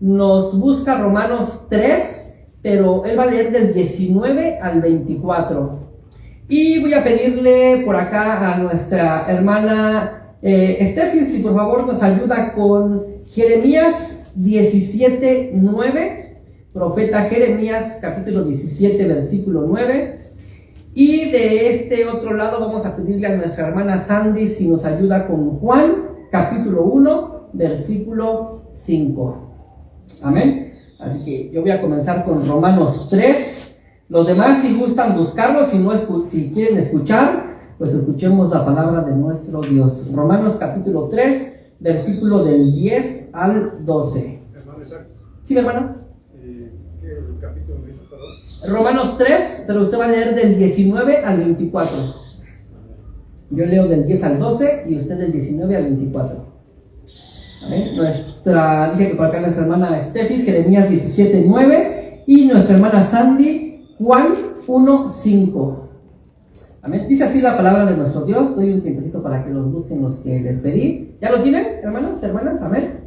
nos busca Romanos 3, pero él va a leer del 19 al 24. Y voy a pedirle por acá a nuestra hermana Steffi, si por favor nos ayuda con Jeremías 17:9, profeta Jeremías capítulo 17 versículo 9. Y de este otro lado vamos a pedirle a nuestra hermana Sandy si nos ayuda con Juan capítulo 1 versículo 5. Amén. Así que yo voy a comenzar con Romanos 3. Los demás, si gustan buscarlo, si quieren escuchar, pues escuchemos la palabra de nuestro Dios. Romanos capítulo 3, versículo del 10 al 12. Hermano Isaac. ¿Sí, hermano? ¿Qué capítulo dice, perdón? Romanos 3, pero usted va a leer del 19 al 24. Yo leo del 10 al 12 y usted del 19 al 24. Amén. Dije que por acá nuestra hermana Stefis, Jeremías 17:9, y nuestra hermana Sandy, Juan 1:5. Amén. Dice así la palabra de nuestro Dios. Doy un tiempecito para que los busquen los que les pedí. ¿Ya lo tienen, hermanos, hermanas? Amén.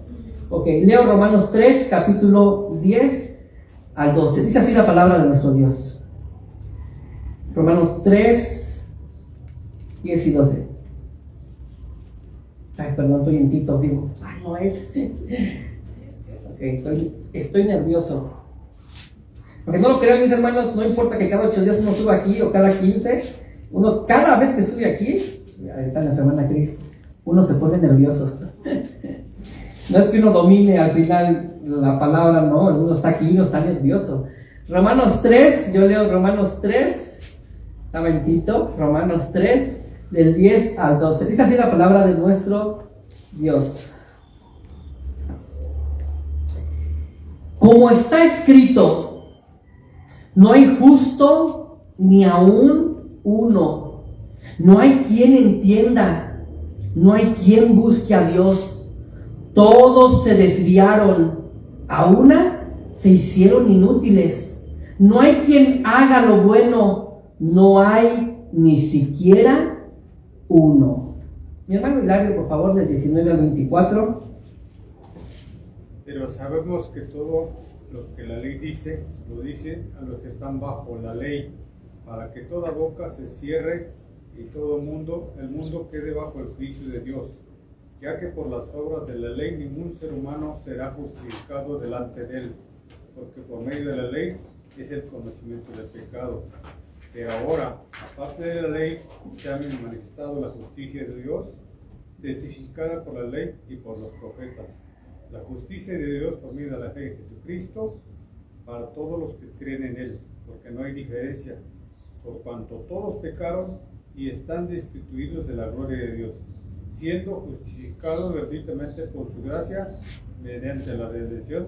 Ok, leo Romanos 3, capítulo 10 al 12. Dice así la palabra de nuestro Dios. Romanos 3, 10 y 12. Ay, perdón, estoy en Tito, digo. Ay, no es. Ok, estoy nervioso. Porque no lo crean, mis hermanos, no importa que cada 8 días uno suba aquí o cada 15. Uno, cada vez que sube aquí, ahí está nuestra hermana Cris, uno se pone nervioso. No es que uno domine al final la palabra, no, uno está aquí, uno está nervioso. Romanos 3, yo leo Romanos 3, estaba en Tito, Romanos 3, del 10 al 12. Dice así la palabra de nuestro Dios. Como está escrito, no hay justo ni aún uno. No hay quien entienda, no hay quien busque a Dios. Todos se desviaron, a una se hicieron inútiles. No hay quien haga lo bueno, no hay ni siquiera uno. Mi hermano Hilario, por favor, del 19 al 24. Pero sabemos que todo lo que la ley dice, lo dice a los que están bajo la ley, para que toda boca se cierre y todo el mundo quede bajo el juicio de Dios, ya que por las obras de la ley ningún ser humano será justificado delante de él, porque por medio de la ley es el conocimiento del pecado. Pero ahora, aparte de la ley, se ha manifestado la justicia de Dios, testificada por la ley y por los profetas. La justicia de Dios por medio de la fe de Jesucristo para todos los que creen en Él, porque no hay diferencia, por cuanto todos pecaron y están destituidos de la gloria de Dios, siendo justificados gratuitamente por su gracia mediante la redención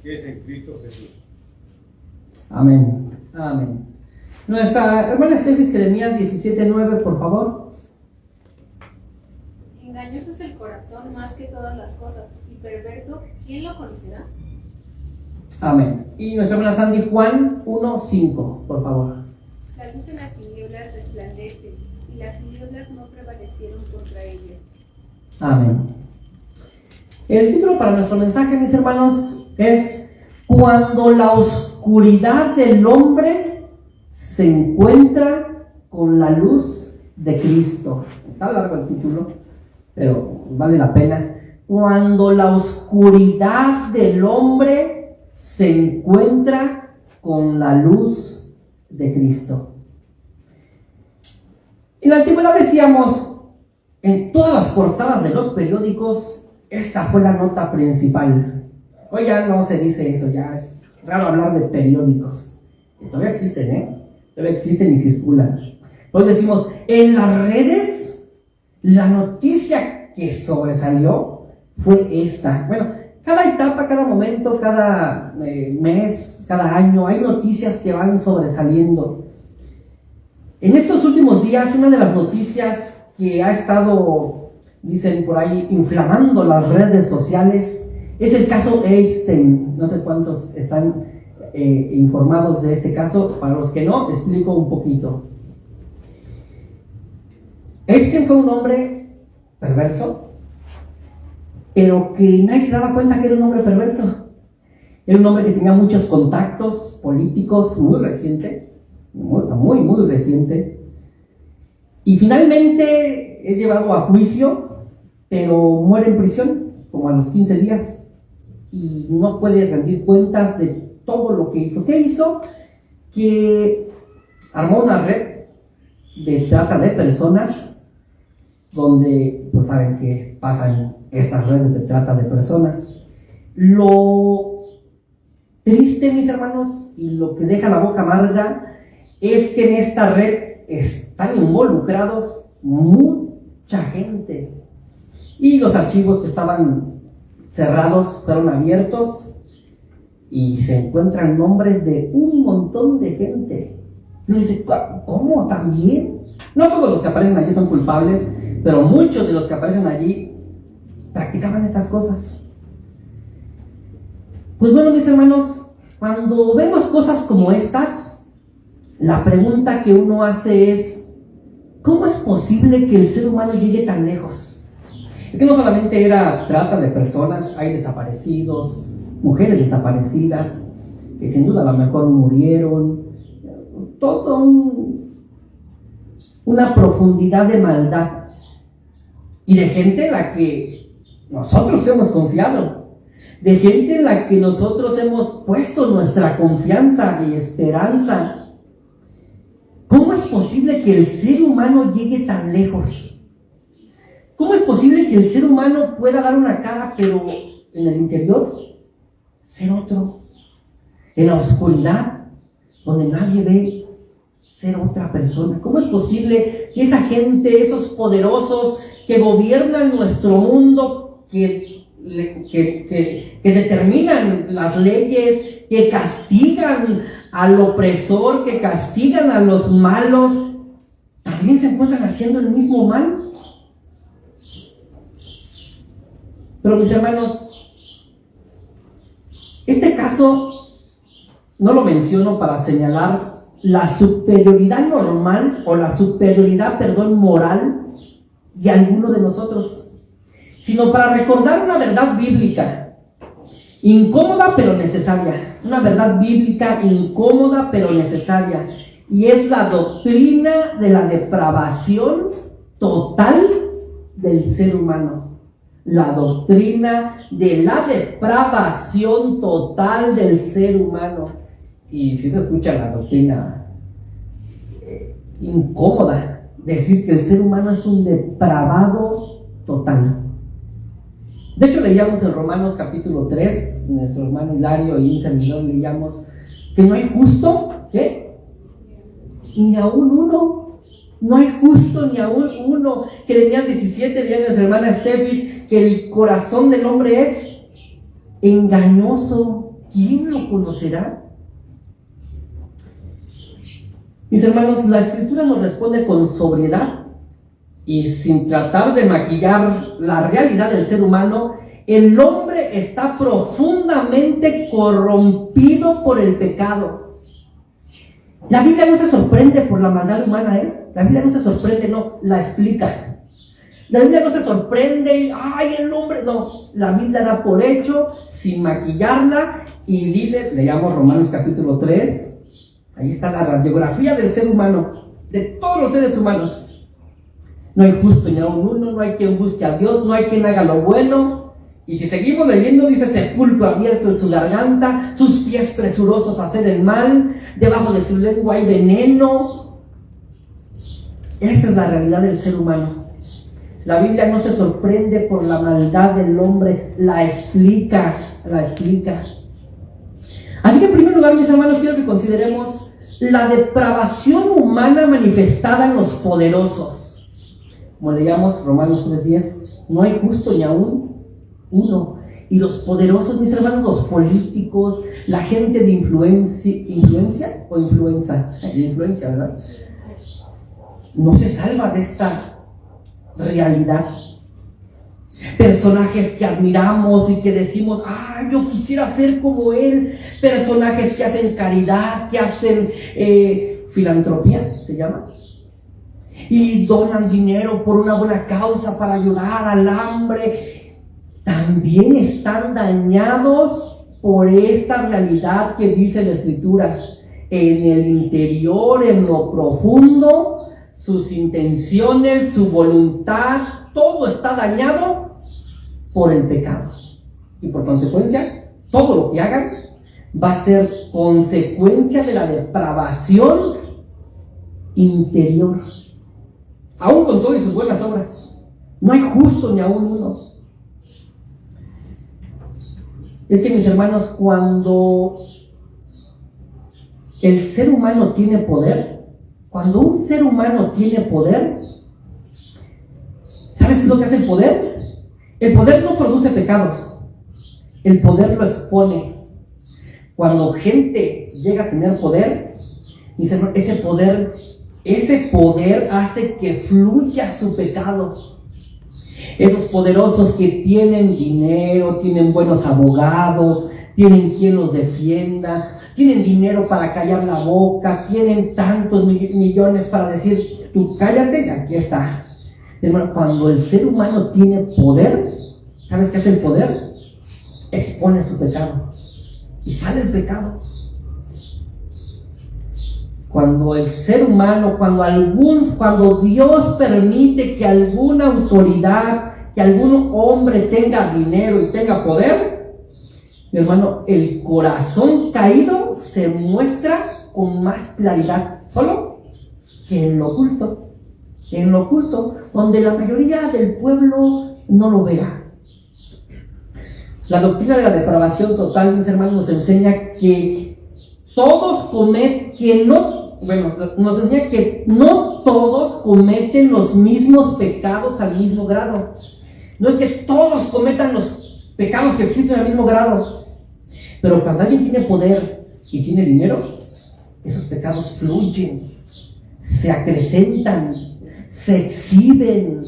que es en Cristo Jesús. Amén. Amén. Nuestra hermana Estelis, Jeremías 17:9, por favor. Engañoso es el corazón más que todas las cosas, y perverso, ¿quién lo conocerá? Amén. Y nuestra hermana Sandy, Juan 1:5, por favor. La luz en las tinieblas resplandece, y las tinieblas no prevalecieron contra ella. Amén. El título para nuestro mensaje, mis hermanos, es Cuando la oscuridad del hombre se encuentra con la luz de Cristo. Está largo el título, pero vale la pena. Cuando la oscuridad del hombre se encuentra con la luz de Cristo. En la antigüedad decíamos, en todas las portadas de los periódicos, esta fue la nota principal. Hoy ya no se dice eso, ya es raro hablar de periódicos. Todavía existen, todavía existen y circulan. Hoy decimos, en las redes, la noticia que sobresalió fue esta. Bueno, cada etapa, cada momento, cada mes, cada año, hay noticias que van sobresaliendo. En estos últimos días, una de las noticias que ha estado, dicen por ahí, inflamando las redes sociales, es el caso Epstein. No sé cuántos están informados de este caso. Para los que no, explico un poquito. Epstein fue un hombre perverso, pero que nadie se daba cuenta que era un hombre perverso. Era un hombre que tenía muchos contactos políticos, muy reciente, muy reciente. Y finalmente es llevado a juicio, pero muere en prisión, como a los 15 días. Y no puede rendir cuentas de todo lo que hizo. ¿Qué hizo? Que armó una red de trata de personas, donde, pues saben que pasan estas redes de trata de personas. Lo triste, mis hermanos, y lo que deja la boca amarga, es que en esta red están involucrados mucha gente. Y los archivos que estaban cerrados fueron abiertos y se encuentran nombres de un montón de gente. Uno dice, ¿cómo? ¿También? No todos los que aparecen allí son culpables, pero muchos de los que aparecen allí practicaban estas cosas. Pues bueno, mis hermanos, cuando vemos cosas como estas, la pregunta que uno hace es, ¿cómo es posible que el ser humano llegue tan lejos? Es que no solamente era trata de personas, hay desaparecidos, mujeres desaparecidas, que sin duda a lo mejor murieron, una profundidad de maldad y de gente en la que nosotros hemos confiado, de gente en la que nosotros hemos puesto nuestra confianza y esperanza. ¿Cómo es posible que el ser humano llegue tan lejos? ¿Cómo es posible que el ser humano pueda dar una cara, pero en el interior ser otro? En la oscuridad, donde nadie ve, ser otra persona. ¿Cómo es posible que esa gente, esos poderosos que gobiernan nuestro mundo, que determinan las leyes, que castigan al opresor, que castigan a los malos, también se encuentran haciendo el mismo mal? Pero mis hermanos, este caso no lo menciono para señalar la superioridad normal o la superioridad, moral de alguno de nosotros, sino para recordar una verdad bíblica, incómoda pero necesaria, una verdad bíblica incómoda pero necesaria, y es la doctrina de la depravación total del ser humano. La doctrina de la depravación total del ser humano. Y si se escucha la doctrina incómoda, decir que el ser humano es un depravado total. De hecho, leíamos en Romanos capítulo 3, nuestro hermano Hilario y un servidor leíamos que no hay justo, ¿qué? Ni aún uno. No hay justo ni aún uno. Jeremías 17, leía nuestra hermana Estevis, que el corazón del hombre es engañoso. ¿Quién lo conocerá? Mis hermanos, la Escritura nos responde con sobriedad y sin tratar de maquillar la realidad del ser humano. El hombre está profundamente corrompido por el pecado. La Biblia no se sorprende por la maldad humana, La Biblia no se sorprende, no, la explica. La Biblia no se sorprende y, ¡ay, el hombre! No, la Biblia da por hecho, sin maquillarla, y dice, leamos Romanos capítulo 3, ahí está la radiografía del ser humano, de todos los seres humanos. No hay justo ni aun uno, no hay quien busque a Dios, no hay quien haga lo bueno. Y si seguimos leyendo, dice, sepulcro abierto en su garganta, sus pies presurosos a hacer el mal, debajo de su lengua hay veneno. Esa es la realidad del ser humano. La Biblia no se sorprende por la maldad del hombre, la explica. Así que en primer lugar, mis hermanos, quiero que consideremos la depravación humana manifestada en los poderosos. Como leíamos Romanos 3:10, no hay justo ni aún uno. Y los poderosos, mis hermanos, los políticos, la gente de influencia, ¿verdad? No se salva de esta realidad. Personajes que admiramos y que decimos, yo quisiera ser como él. Personajes que hacen caridad, que hacen filantropía, se llama, y donan dinero por una buena causa para ayudar al hambre. También están dañados por esta realidad que dice la Escritura. En el interior, en lo profundo, sus intenciones, su voluntad, todo está dañado por el pecado. Y por consecuencia, todo lo que hagan va a ser consecuencia de la depravación interior. Aún con todas sus buenas obras, no hay justo ni aún uno. Es que, mis hermanos, cuando el ser humano tiene poder, cuando un ser humano tiene poder, ¿sabes qué es lo que hace el poder? El poder no produce pecado, el poder lo expone. Cuando gente llega a tener poder, mis hermanos, ese poder hace que fluya su pecado. Esos poderosos que tienen dinero, tienen buenos abogados, tienen quien los defienda, tienen dinero para callar la boca, tienen tantos millones para decir, tú cállate y aquí está. Hermano, cuando el ser humano tiene poder, ¿sabes qué hace el poder? Expone su pecado y sale el pecado. Cuando el ser humano, cuando Dios permite que alguna autoridad, que algún hombre tenga dinero y tenga poder, mi hermano, el corazón caído se muestra con más claridad, solo que en lo oculto, donde la mayoría del pueblo no lo vea. La doctrina de la depravación total, mis hermanos, nos enseña que nos enseña que no todos cometen los mismos pecados al mismo grado. No es que todos cometan los pecados que existen al mismo grado. Pero cuando alguien tiene poder y tiene dinero, esos pecados fluyen, se acrecentan, se exhiben.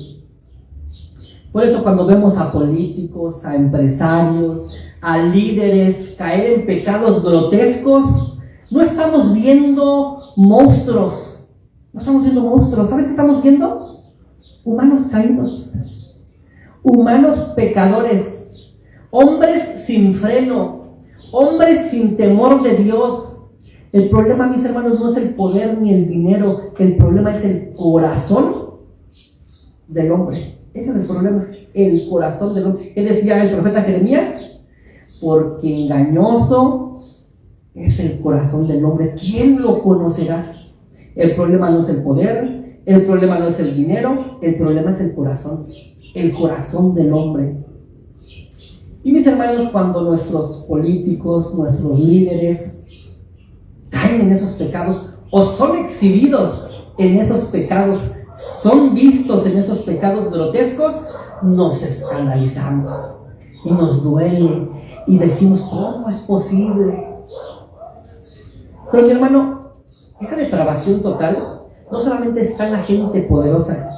Por eso cuando vemos a políticos, a empresarios, a líderes caer en pecados grotescos, no estamos viendo monstruos. ¿Sabes qué estamos viendo? Humanos caídos, humanos pecadores, hombres sin freno, hombres sin temor de Dios. El problema, mis hermanos, no es el poder ni el dinero, el problema es el corazón del hombre. Ese es el problema, el corazón del hombre. ¿Qué decía el profeta Jeremías? Porque engañoso es el corazón del hombre. ¿Quién lo conocerá? El problema no es el poder, el problema no es el dinero, el problema es el corazón del hombre. Y mis hermanos, cuando nuestros políticos, nuestros líderes caen en esos pecados o son exhibidos en esos pecados, son vistos en esos pecados grotescos, nos escandalizamos y nos duele y decimos, ¿cómo es posible? Pero mi hermano, esa depravación total no solamente está en la gente poderosa.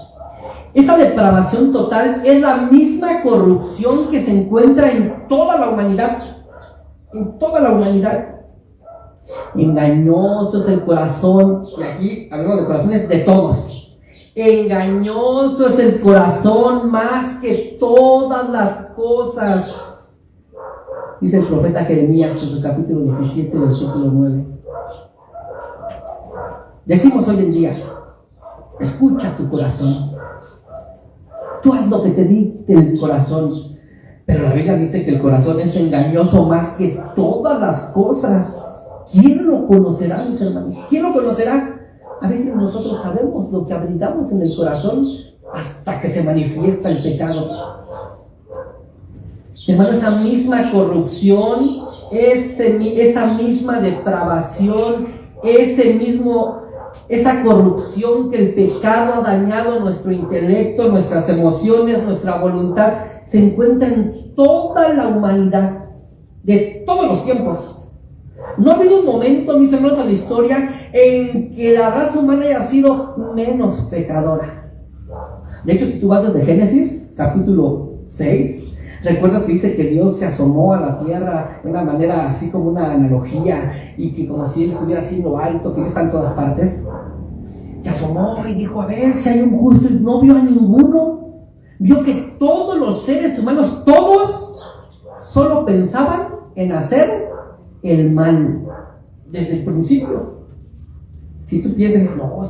Esa depravación total es la misma corrupción que se encuentra en toda la humanidad. En toda la humanidad. Engañoso es el corazón, y aquí hablamos de corazones de todos. Engañoso es el corazón más que todas las cosas. Dice el profeta Jeremías en su capítulo 17, versículo 9. Decimos hoy en día, escucha tu corazón. Tú haz lo que te dicte el corazón. Pero la Biblia dice que el corazón es engañoso más que todas las cosas. ¿Quién lo conocerá, mis hermanos? ¿Quién lo conocerá? A veces nosotros sabemos lo que abrigamos en el corazón hasta que se manifiesta el pecado. Hermano, esa misma corrupción, esa misma depravación, esa corrupción que el pecado ha dañado nuestro intelecto, nuestras emociones, nuestra voluntad, se encuentra en toda la humanidad, de todos los tiempos. No ha habido un momento, mis hermanos, en la historia en que la raza humana haya sido menos pecadora. De hecho, si tú vas desde Génesis, capítulo 6, recuerdas que dice que Dios se asomó a la tierra de una manera así como una analogía, y que como si Él estuviera así en lo alto, que Él está en todas partes. Se asomó y dijo, a ver si hay un justo, y no vio a ninguno. Vio que todos los seres humanos, todos, solo pensaban en hacer el mal desde el principio. Si tú piensas, no,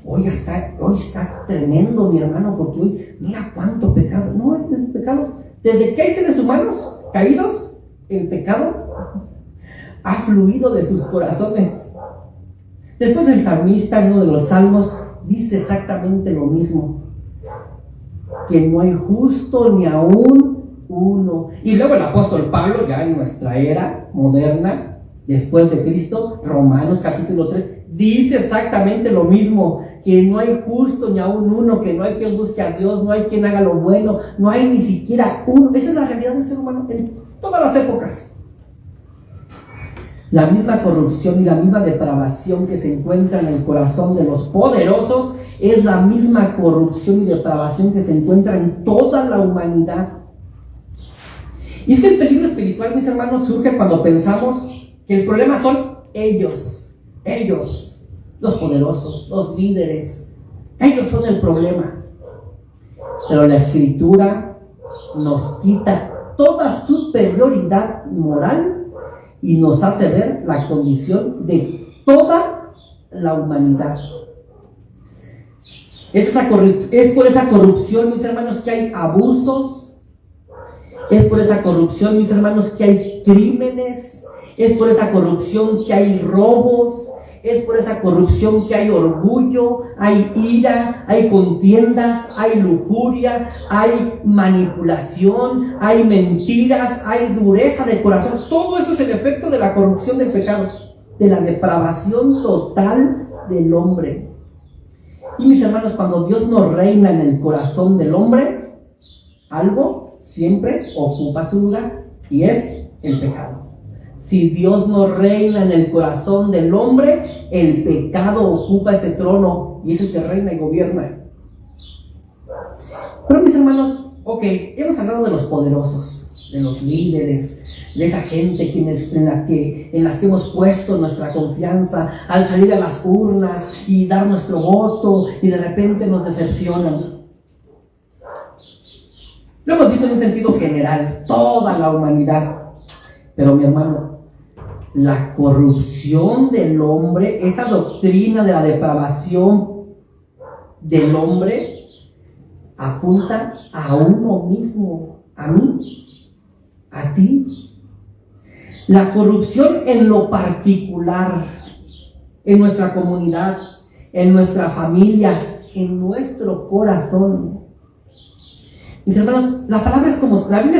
hoy está tremendo mi hermano, porque hoy, mira cuánto pecado. No, es el pecado. Desde que hay seres humanos caídos, el pecado ha fluido de sus corazones. Después el salmista, en uno de los salmos, dice exactamente lo mismo, que no hay justo ni aún uno. Y luego el apóstol Pablo, ya en nuestra era moderna, después de Cristo, Romanos capítulo 3, dice exactamente lo mismo, que no hay justo ni aún uno, que no hay quien busque a Dios, no hay quien haga lo bueno, no hay ni siquiera uno. Esa es la realidad del ser humano en todas las épocas. La misma corrupción y la misma depravación que se encuentra en el corazón de los poderosos es la misma corrupción y depravación que se encuentra en toda la humanidad. Y es que el peligro espiritual, mis hermanos, surge cuando pensamos que el problema son ellos, los poderosos, los líderes. Ellos son el problema. Pero la Escritura nos quita toda superioridad moral y nos hace ver la condición de toda la humanidad. Es por esa corrupción, mis hermanos, que hay abusos. Es por esa corrupción, mis hermanos, que hay crímenes. Es por esa corrupción que hay robos. Es por esa corrupción que hay orgullo, hay ira, hay contiendas, hay lujuria, hay manipulación, hay mentiras, hay dureza de corazón. Todo eso es el efecto de la corrupción del pecado, de la depravación total del hombre. Y mis hermanos, cuando Dios no reina en el corazón del hombre, algo siempre ocupa su lugar, y es el pecado. Si Dios no reina en el corazón del hombre, el pecado ocupa ese trono y es el que reina y gobierna. Pero mis hermanos, hemos hablado de los poderosos, de los líderes, de esa gente en las que hemos puesto nuestra confianza al salir a las urnas y dar nuestro voto y de repente nos decepcionan. Lo hemos visto en un sentido general, toda la humanidad. Pero mi hermano, la corrupción del hombre, esta doctrina de la depravación del hombre, apunta a uno mismo, a mí, a ti. La corrupción en lo particular, en nuestra comunidad, en nuestra familia, en nuestro corazón. Mis hermanos, la Biblia es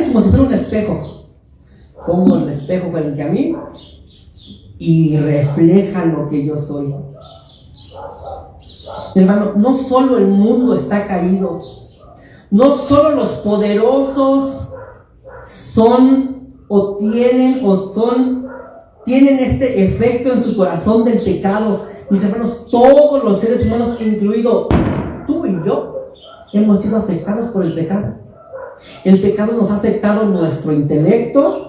como si fuera un espejo. Pongo el espejo frente a mí y refleja lo que yo soy. Mi hermano, no solo el mundo está caído, no solo los poderosos tienen este efecto en su corazón del pecado. Mis hermanos, todos los seres humanos, incluido tú y yo, hemos sido afectados por el pecado. El pecado nos ha afectado nuestro intelecto.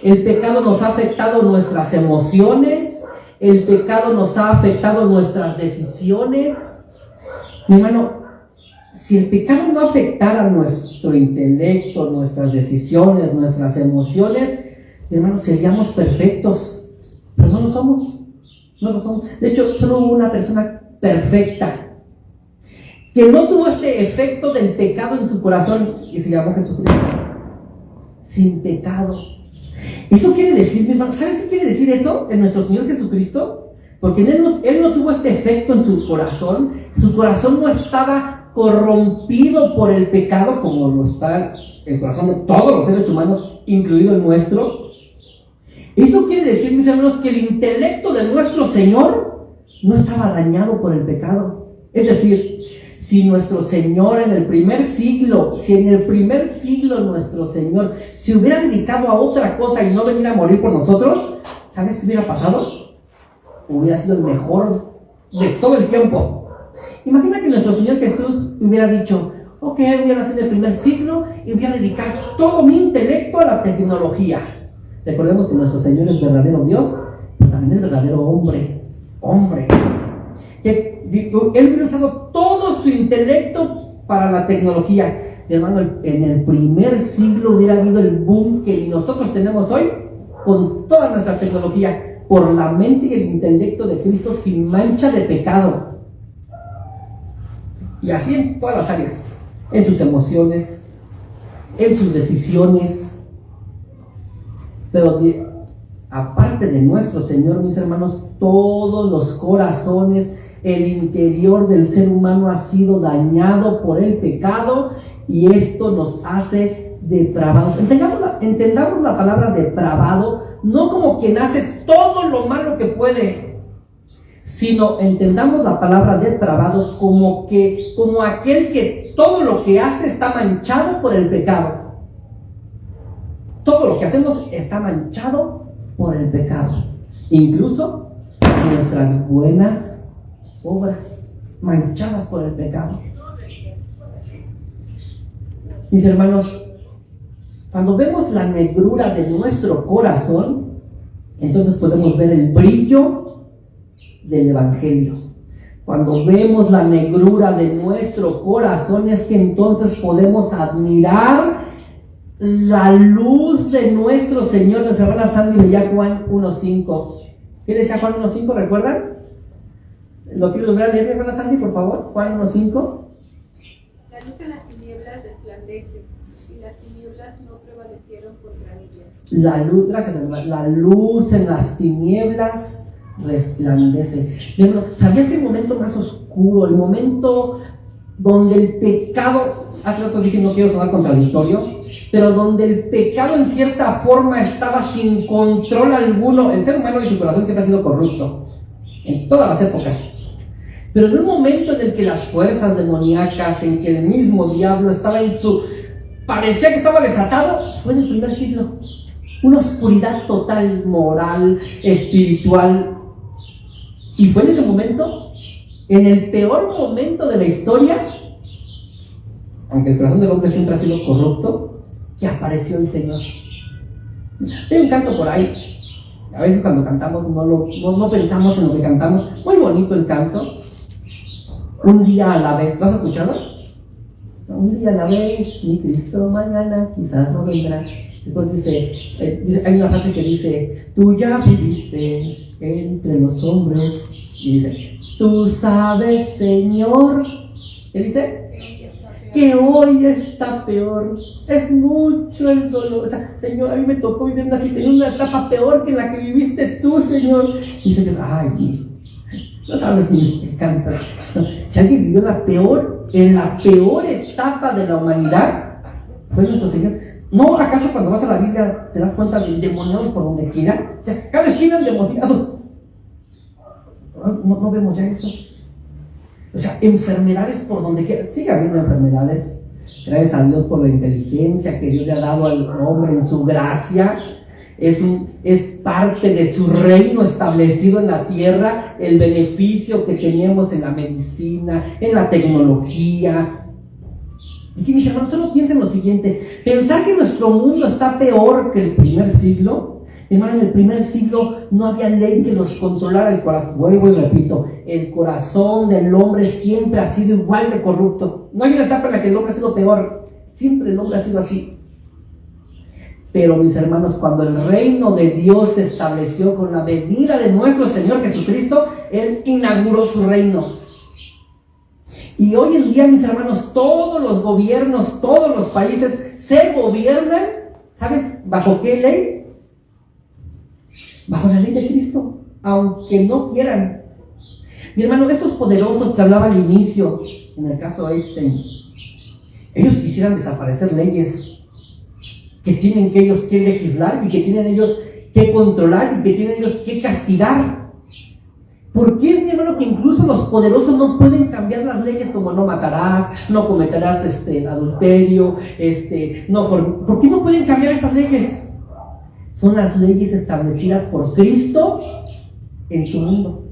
El pecado nos ha afectado nuestras emociones. El pecado nos ha afectado nuestras decisiones. Mi hermano, si el pecado no afectara nuestro intelecto, nuestras decisiones, nuestras emociones, mi hermano, seríamos perfectos. Pero no lo somos. No lo somos. De hecho, solo hubo una persona perfecta que no tuvo este efecto del pecado en su corazón y se llamó Jesucristo. Sin pecado. Eso quiere decir, mi hermano, ¿sabes qué quiere decir eso en nuestro Señor Jesucristo? Porque Él no tuvo este efecto en su corazón no estaba corrompido por el pecado como lo está el corazón de todos los seres humanos, incluido el nuestro. Eso quiere decir, mis hermanos, que el intelecto de nuestro Señor no estaba dañado por el pecado. Es decir, si nuestro Señor en el primer siglo nuestro Señor se hubiera dedicado a otra cosa y no venir a morir por nosotros, ¿sabes qué hubiera pasado? Hubiera sido el mejor de todo el tiempo. Imagina que nuestro Señor Jesús hubiera dicho, voy a nacer en el primer siglo y voy a dedicar todo mi intelecto a la tecnología. Recordemos que nuestro Señor es verdadero Dios, pero también es verdadero hombre. Él hubiera usado todo su intelecto para la tecnología. Mi hermano, en el primer siglo hubiera habido el boom que nosotros tenemos hoy con toda nuestra tecnología, por la mente y el intelecto de Cristo sin mancha de pecado. Y así en todas las áreas, en sus emociones, en sus decisiones. Pero aparte de nuestro Señor, mis hermanos, todos los corazones, el interior del ser humano ha sido dañado por el pecado y esto nos hace depravados. Entendamos la palabra depravado no como quien hace todo lo malo que puede, sino entendamos la palabra depravado como aquel que todo lo que hace está manchado por el pecado. Todo lo que hacemos está manchado por el pecado, incluso nuestras buenas obras manchadas por el pecado. Mis hermanos, cuando vemos la negrura de nuestro corazón, entonces podemos ver el brillo del Evangelio. Cuando vemos la negrura de nuestro corazón, es que entonces podemos admirar la luz de nuestro Señor. Nuestra hermana Sandy leía Juan 1.5. ¿Qué decía Juan 1.5? ¿Recuerdan? ¿Lo quiero volver a leer, hermana Sandy, por favor? Juan 1.5. La luz en las tinieblas resplandece, y las tinieblas no prevalecieron contra ellas. La luz, gracias hermana. La luz en las tinieblas resplandece. ¿Sabías que el momento más oscuro, el momento donde el pecado, hace rato dije no quiero sonar contradictorio, pero donde el pecado en cierta forma estaba sin control alguno? El ser humano y su corazón siempre ha sido corrupto, en todas las épocas. Pero en un momento en el que las fuerzas demoníacas, en que el mismo diablo estaba parecía que estaba desatado, fue en el primer siglo. Una oscuridad total, moral, espiritual. Y fue en ese momento, en el peor momento de la historia, aunque el corazón del hombre siempre ha sido corrupto, que apareció el Señor. Hay un canto por ahí. A veces cuando cantamos no pensamos en lo que cantamos. Muy bonito el canto. Un día a la vez. ¿Lo has escuchado? Un día a la vez, mi Cristo mañana quizás no vendrá. Después dice, hay una frase que dice: tú ya viviste entre los hombres. Y dice: tú sabes, Señor. ¿Qué dice? Que hoy está peor. Es mucho el dolor. O sea, Señor, a mí me tocó vivir una etapa peor que la que viviste tú, Señor. Y dice: ay, no sabes ni el canto. Si alguien vivió en la peor etapa de la humanidad, fue nuestro Señor. ¿No acaso cuando vas a la Biblia te das cuenta de endemoniados por donde quiera? O sea, cada esquina endemoniados. No vemos ya eso. O sea, enfermedades por donde quiera. Sigue habiendo enfermedades. Gracias a Dios por la inteligencia que Dios le ha dado al hombre en su gracia. Es parte de su reino establecido en la tierra, el beneficio que tenemos en la medicina, en la tecnología. Y que mis hermanos, solo piensen lo siguiente: pensar que nuestro mundo está peor que el primer siglo. Hermano, en el primer siglo no había ley que los controlara el corazón. Vuelvo y repito, el corazón del hombre siempre ha sido igual de corrupto. No hay una etapa en la que el hombre ha sido peor. Siempre el hombre ha sido así. Pero mis hermanos, cuando el reino de Dios se estableció con la venida de nuestro Señor Jesucristo, Él inauguró su reino. Y hoy en día, mis hermanos, todos los gobiernos, todos los países se gobiernan, ¿sabes bajo qué ley? Bajo la ley de Cristo, aunque no quieran. Mi hermano, estos poderosos que hablaba al inicio, en el caso Einstein, ellos quisieran desaparecer leyes que tienen que ellos que legislar y que tienen ellos que controlar y que tienen ellos que castigar. ¿Por qué es, mi hermano, que incluso los poderosos no pueden cambiar las leyes como no matarás, no cometerás adulterio, ¿por qué no pueden cambiar esas leyes? Son las leyes establecidas por Cristo en su mundo.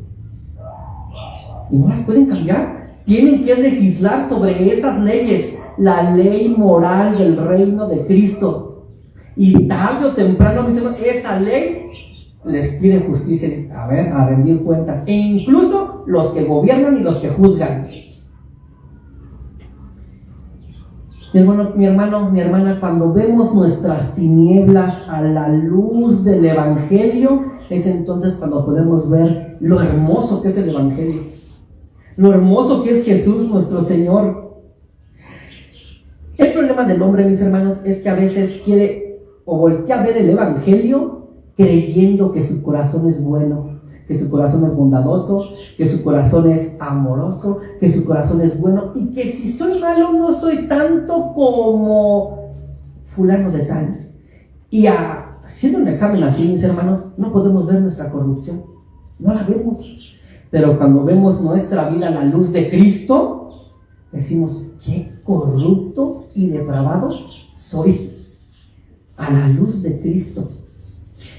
Y no las pueden cambiar. Tienen que legislar sobre esas leyes, la ley moral del reino de Cristo. Y tarde o temprano, mis hermanos, esa ley les pide justicia, a rendir cuentas. E incluso los que gobiernan y los que juzgan. Mi hermana, cuando vemos nuestras tinieblas a la luz del Evangelio, es entonces cuando podemos ver lo hermoso que es el Evangelio, lo hermoso que es Jesús nuestro Señor. El problema del hombre, mis hermanos, es que a veces quiere o voltea a ver el Evangelio creyendo que su corazón es bueno, que su corazón es bondadoso, que su corazón es amoroso, que su corazón es bueno, y que si soy malo no soy tanto como fulano de tal. Y haciendo un examen así, mis hermanos, no podemos ver nuestra corrupción, no la vemos. Pero cuando vemos nuestra vida a la luz de Cristo, decimos, qué corrupto y depravado soy, a la luz de Cristo.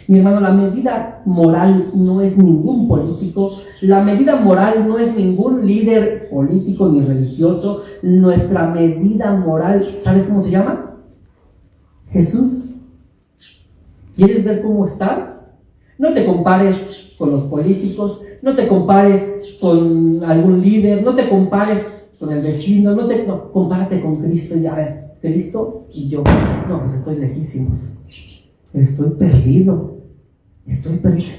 Mi hermano, la medida moral no es ningún político, la medida moral no es ningún líder político ni religioso. Nuestra medida moral, ¿sabes cómo se llama? Jesús. ¿Quieres ver cómo estás? No te compares con los políticos, no te compares con algún líder, no te compares con el vecino, no, compárate con Cristo y a ver, Cristo y yo, no, pues estoy lejísimos, estoy perdido.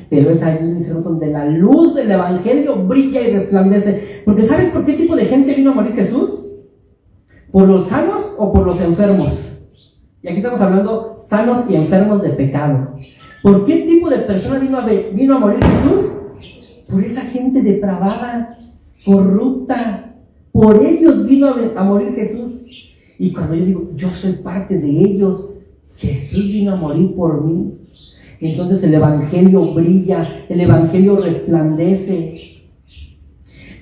Pero es ahí, mis hermanos, donde la luz del Evangelio brilla y resplandece. Porque ¿sabes por qué tipo de gente vino a morir Jesús? ¿Por los sanos o por los enfermos? Y aquí estamos hablando sanos y enfermos de pecado. ¿Por qué tipo de persona vino a morir Jesús? Por esa gente depravada, corrupta. Por ellos vino a morir Jesús. Y cuando yo digo, yo soy parte de ellos, Jesús vino a morir por mí. Entonces el Evangelio brilla, el Evangelio resplandece.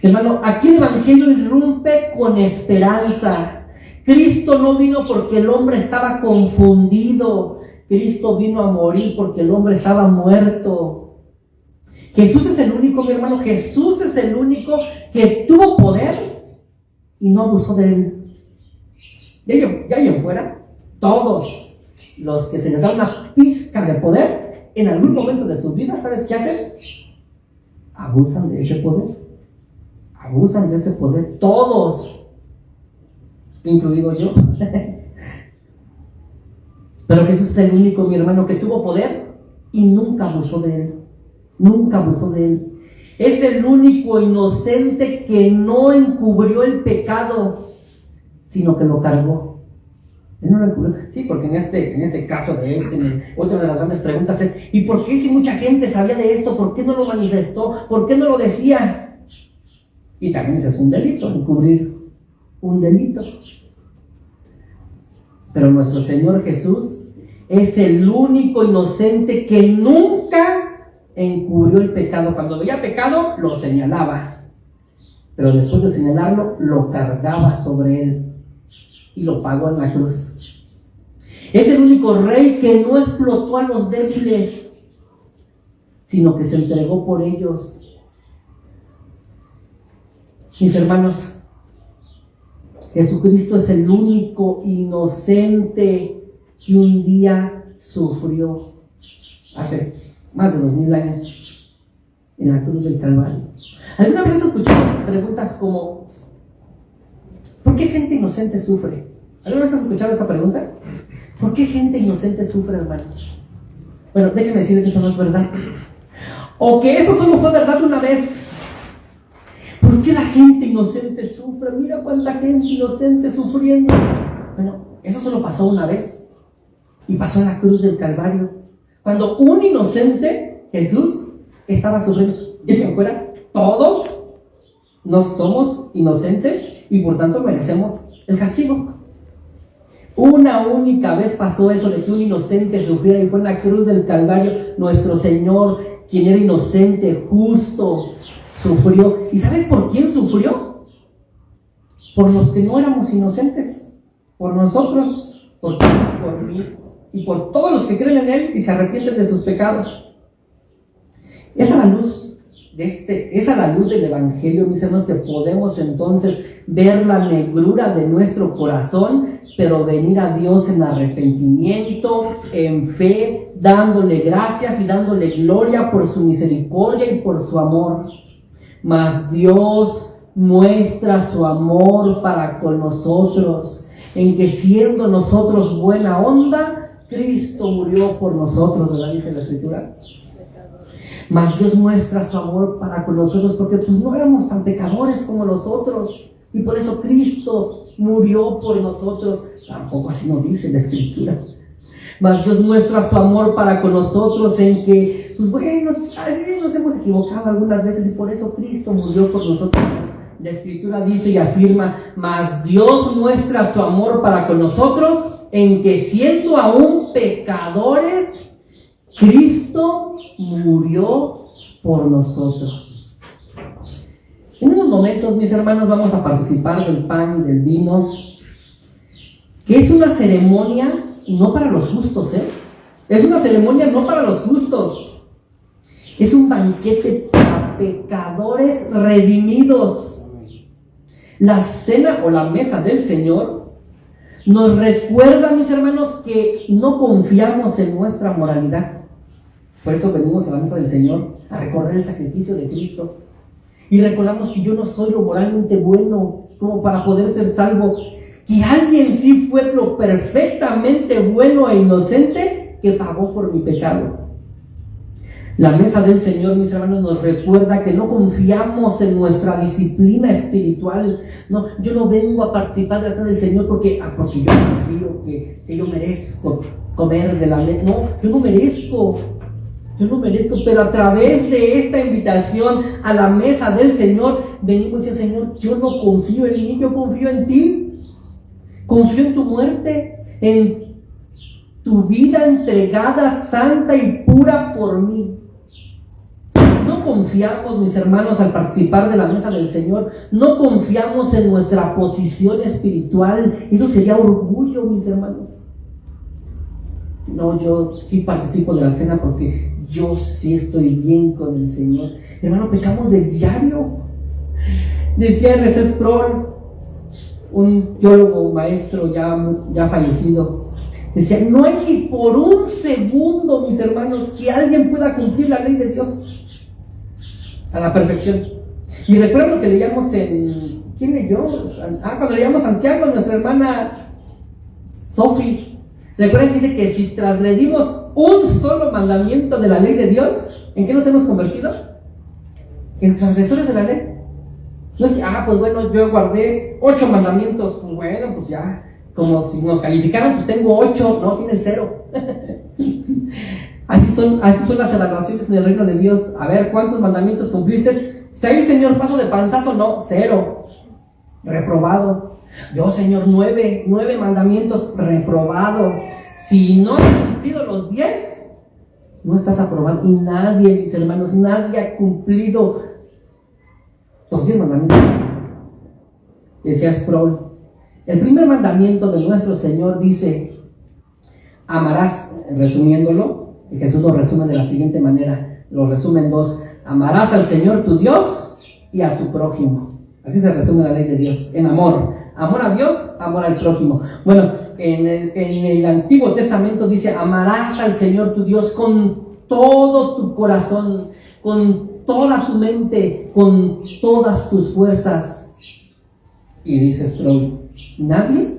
Hermano, aquí el Evangelio irrumpe con esperanza. Cristo no vino porque el hombre estaba confundido. Cristo vino a morir porque el hombre estaba muerto. Jesús es el único, mi hermano, Jesús es el único que tuvo poder y no abusó de él. De ahí en fuera, todos los que se les da una pizca de poder, en algún momento de su vida, ¿sabes qué hacen? Abusan de ese poder. Abusan de ese poder. Todos. Incluido yo. Pero Jesús es el único, mi hermano, que tuvo poder y nunca abusó de él. Nunca abusó de él. Es el único inocente que no encubrió el pecado, sino que lo cargó. Sí, porque en este caso de otra de las grandes preguntas es, ¿y por qué si mucha gente sabía de esto, por qué no lo manifestó? ¿Por qué no lo decía? Y también ese es un delito, encubrir un delito. Pero nuestro Señor Jesús es el único inocente que nunca encubrió el pecado. Cuando veía pecado, lo señalaba, pero después de señalarlo, lo cargaba sobre él y lo pagó en la cruz. Es el único rey que no explotó a los débiles, sino que se entregó por ellos. Mis hermanos, Jesucristo es el único inocente que un día sufrió hace más de 2000 años en la cruz del Calvario. ¿Alguna vez has escuchado preguntas como ¿por qué gente inocente sufre? ¿Alguna vez has escuchado esa pregunta? ¿Por qué gente inocente sufre, hermanos? Bueno, déjenme decirles que eso no es verdad. O que eso solo fue verdad una vez. ¿Por qué la gente inocente sufre? Mira cuánta gente inocente sufriendo. Bueno, eso solo pasó una vez. Y pasó en la cruz del Calvario. Cuando un inocente, Jesús, estaba sufriendo. Y en fuera, todos no somos inocentes y por tanto merecemos el castigo. Una única vez pasó eso de que un inocente sufriera y fue en la cruz del Calvario. Nuestro Señor, quien era inocente, justo, sufrió. ¿Y sabes por quién sufrió? Por los que no éramos inocentes, por nosotros, por ti, por mí y por todos los que creen en Él y se arrepienten de sus pecados. Es a la luz es a la luz del Evangelio, mis hermanos, que podemos entonces ver la negrura de nuestro corazón, pero venir a Dios en arrepentimiento, en fe, dándole gracias y dándole gloria por su misericordia y por su amor. Mas Dios muestra su amor para con nosotros, en que siendo nosotros buena onda, Cristo murió por nosotros, ¿verdad? Dice la Escritura. Mas Dios muestra su amor para con nosotros porque pues no éramos tan pecadores como los otros, y por eso Cristo murió por nosotros. Tampoco así nos dice la Escritura. Mas Dios muestra su amor para con nosotros en que, pues bueno, nos hemos equivocado algunas veces y por eso Cristo murió por nosotros. La Escritura dice y afirma: mas Dios muestra su amor para con nosotros en que siendo aún pecadores, Cristo murió por nosotros. En unos momentos, mis hermanos, vamos a participar del pan y del vino, que es una ceremonia no para los justos, es una ceremonia no para los justos, es un banquete para pecadores redimidos. La cena o la mesa del Señor nos recuerda, mis hermanos, que no confiamos en nuestra moralidad. Por eso venimos a la mesa del Señor a recordar el sacrificio de Cristo. Y recordamos que yo no soy lo moralmente bueno como para poder ser salvo. Que alguien sí fue lo perfectamente bueno e inocente que pagó por mi pecado. La mesa del Señor, mis hermanos, nos recuerda que no confiamos en nuestra disciplina espiritual. No, yo no vengo a participar de la cena del Señor porque yo confío que yo merezco comer de la mesa. No, yo no merezco, pero a través de esta invitación a la mesa del Señor, venimos y decimos: Señor, yo no confío en mí, yo confío en ti. Confío en tu muerte, en tu vida entregada, santa y pura por mí. No confiamos, mis hermanos, al participar de la mesa del Señor, no confiamos en nuestra posición espiritual. Eso sería orgullo, mis hermanos. No, yo sí participo de la cena porque yo sí estoy bien con el Señor. Hermano, pecamos de diario. Decía R.C. Sproul, un teólogo maestro ya fallecido, decía: no hay ni por un segundo, mis hermanos, que alguien pueda cumplir la ley de Dios a la perfección. Y recuerdo que leíamos ¿quién leyó? Cuando leíamos Santiago, nuestra hermana Sofi. Recuerden que dice que si transgredimos un solo mandamiento de la ley de Dios, ¿en qué nos hemos convertido? En transgresores de la ley. No es que, pues bueno, yo guardé 8 mandamientos, pues bueno, pues ya, como si nos calificaran, pues tengo 8, no, tiene el 0. Así son las evaluaciones en el reino de Dios. A ver, ¿cuántos mandamientos cumpliste? 6, Señor, paso de panzazo, no, 0, reprobado. Yo, Señor, 9 mandamientos, reprobado. Si no has cumplido los 10, no estás aprobado. Y nadie, mis hermanos, nadie ha cumplido los 10 mandamientos. Decía Sproul: el primer mandamiento de nuestro Señor dice: amarás, resumiéndolo, y Jesús lo resume de la siguiente manera, lo resume en 2: amarás al Señor tu Dios y a tu prójimo. Así se resume la ley de Dios, en amor a Dios, amor al prójimo. Bueno, en el Antiguo Testamento dice: amarás al Señor tu Dios con todo tu corazón, con toda tu mente, con todas tus fuerzas. Y dice Sproul: nadie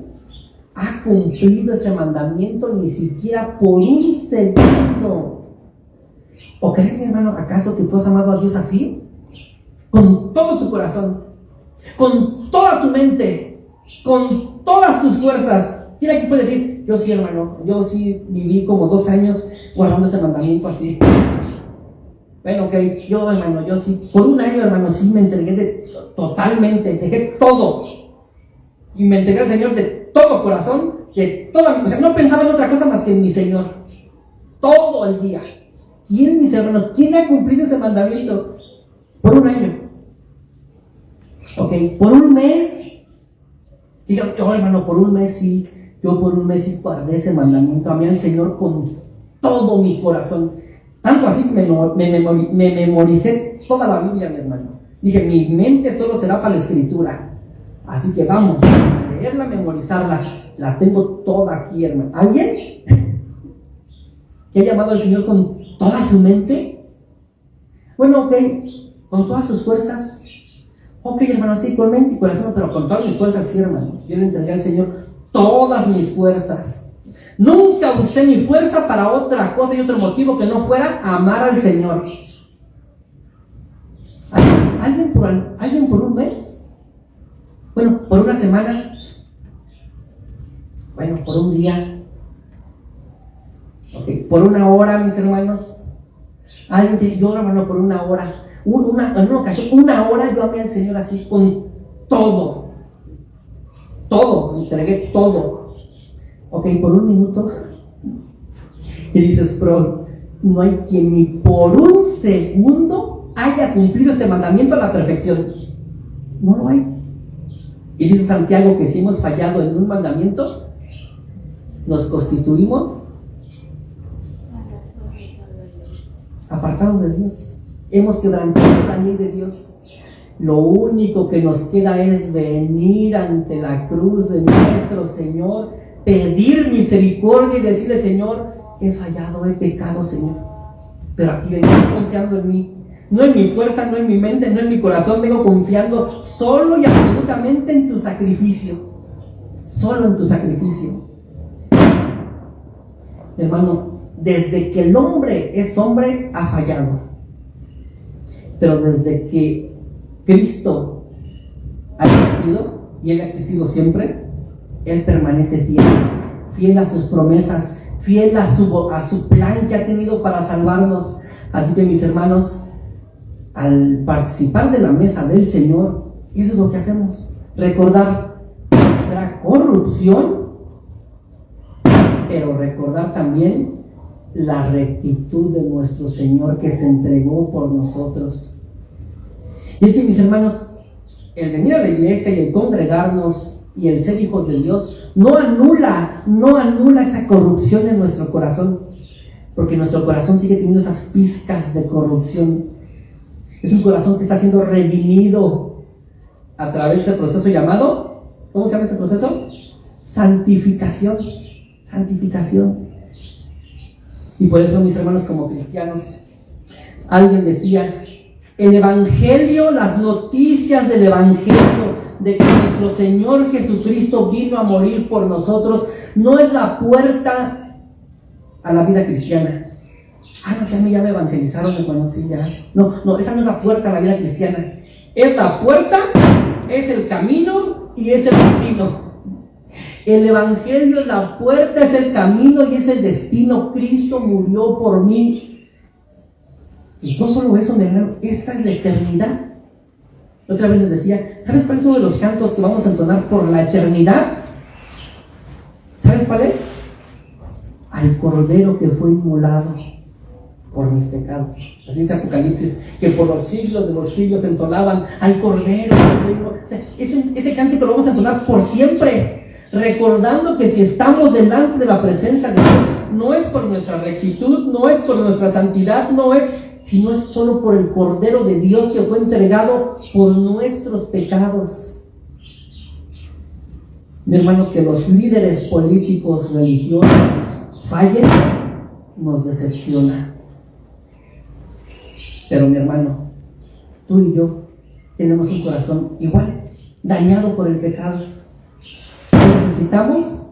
ha cumplido ese mandamiento ni siquiera por un segundo. ¿O crees, mi hermano, acaso que tú has amado a Dios así? Con todo tu corazón, con toda tu mente, con todas tus fuerzas. ¿Quién aquí puede decir: yo sí, hermano, yo sí viví como 2 años guardando ese mandamiento así? Bueno, ok, yo, hermano, yo sí, por 1 año, hermano, sí me entregué totalmente, dejé todo. Y me entregué al Señor de todo corazón, de toda mi cosa. No pensaba en otra cosa más que en mi Señor. Todo el día. ¿Quién, mis hermanos, quién ha cumplido ese mandamiento? Por 1 año. Ok, por 1 mes. Diga, yo, hermano, por 1 mes sí. Yo por 1 mes sí guardé ese mandamiento. Amé al Señor con todo mi corazón. Tanto así que me memoricé toda la Biblia, mi hermano. Dije: mi mente solo será para la escritura. Así que vamos a leerla, memorizarla. La tengo toda aquí, hermano. ¿Alguien que ha llamado al Señor con toda su mente? Bueno, ok, con todas sus fuerzas. Ok, hermano, sí, con mente y corazón, pero con todas mis fuerzas, sí, hermano. Yo le entregué al Señor todas mis fuerzas. Nunca usé mi fuerza para otra cosa y otro motivo que no fuera amar al Señor. ¿Alguien por un mes? Bueno, por una semana. Bueno, por un día. Okay. Por una hora, mis hermanos. Alguien te llora, hermano, por una hora. En una ocasión, una hora yo amé al Señor así con todo. Todo, me entregué todo. Ok, por un minuto. Y dices, pero no hay quien ni por un segundo haya cumplido este mandamiento a la perfección. No lo hay. Y dice Santiago que si hemos fallado en un mandamiento, nos constituimos apartados de Dios. Hemos quebrantado la ley de Dios. Lo único que nos queda es venir ante la cruz de nuestro Señor, pedir misericordia y decirle: Señor, he fallado, he pecado, Señor, pero aquí vengo confiando en mí. No en mi fuerza, no en mi mente, no en mi corazón. Vengo confiando solo y absolutamente en tu sacrificio. Solo en tu sacrificio. Hermano, desde que el hombre es hombre, ha fallado. Pero desde que Cristo ha existido, y Él ha existido siempre, Él permanece fiel. Fiel a sus promesas, fiel a su plan que ha tenido para salvarnos. Así que, mis hermanos, al participar de la mesa del Señor, eso es lo que hacemos: recordar nuestra corrupción, pero recordar también la rectitud de nuestro Señor, que se entregó por nosotros. Y es que, mis hermanos, el venir a la iglesia y el congregarnos y el ser hijos de Dios no anula esa corrupción en nuestro corazón, porque nuestro corazón sigue teniendo esas pizcas de corrupción. Es un corazón que está siendo redimido a través de ese proceso llamado, ¿cómo se llama ese proceso? Santificación. Santificación. Y por eso, mis hermanos, como cristianos, alguien decía: el Evangelio, las noticias del Evangelio, de que nuestro Señor Jesucristo vino a morir por nosotros, no es la puerta a la vida cristiana. No sé, a mí ya me evangelizaron, me conocí ya. No, esa no es la puerta a la vida cristiana. Es la puerta, es el camino y es el destino. El Evangelio es la puerta, es el camino y es el destino. Cristo murió por mí. Y no solo eso, mi hermano, esta es la eternidad. Otra vez les decía, ¿sabes cuál es uno de los cantos que vamos a entonar por la eternidad? ¿Sabes cuál es? Al Cordero que fue inmolado por mis pecados. Así dice Apocalipsis, que por los siglos de los siglos entonaban al Cordero. O sea, ese cántico lo vamos a entonar por siempre, recordando que si estamos delante de la presencia de Dios, no es por nuestra rectitud, no es por nuestra santidad, sino es solo por el Cordero de Dios que fue entregado por nuestros pecados. Mi hermano, que los líderes políticos religiosos fallen nos decepciona. Pero, mi hermano, tú y yo tenemos un corazón igual, dañado por el pecado. Necesitamos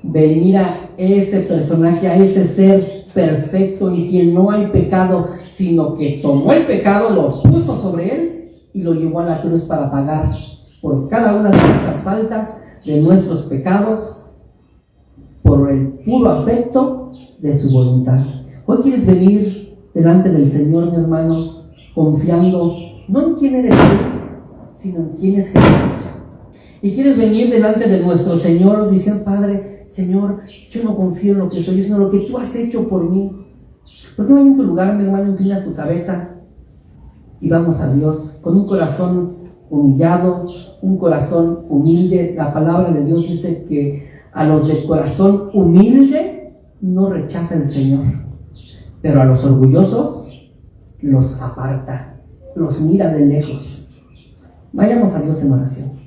venir a ese personaje, a ese ser perfecto en quien no hay pecado, sino que tomó el pecado, lo puso sobre él y lo llevó a la cruz para pagar por cada una de nuestras faltas, de nuestros pecados, por el puro afecto de su voluntad. Hoy quieres venir delante del Señor, mi hermano, confiando no en quién eres tú, sino en quién es Jesús. Y quieres venir delante de nuestro Señor diciendo: Padre, Señor, yo no confío en lo que soy, sino en lo que tú has hecho por mí. ¿Por qué no en tu lugar, mi hermano, inclinas tu cabeza y vamos a Dios con un corazón humillado, un corazón humilde? La palabra de Dios dice que a los de corazón humilde no rechaza el Señor, pero a los orgullosos los aparta, los mira de lejos. Vayamos a Dios en oración.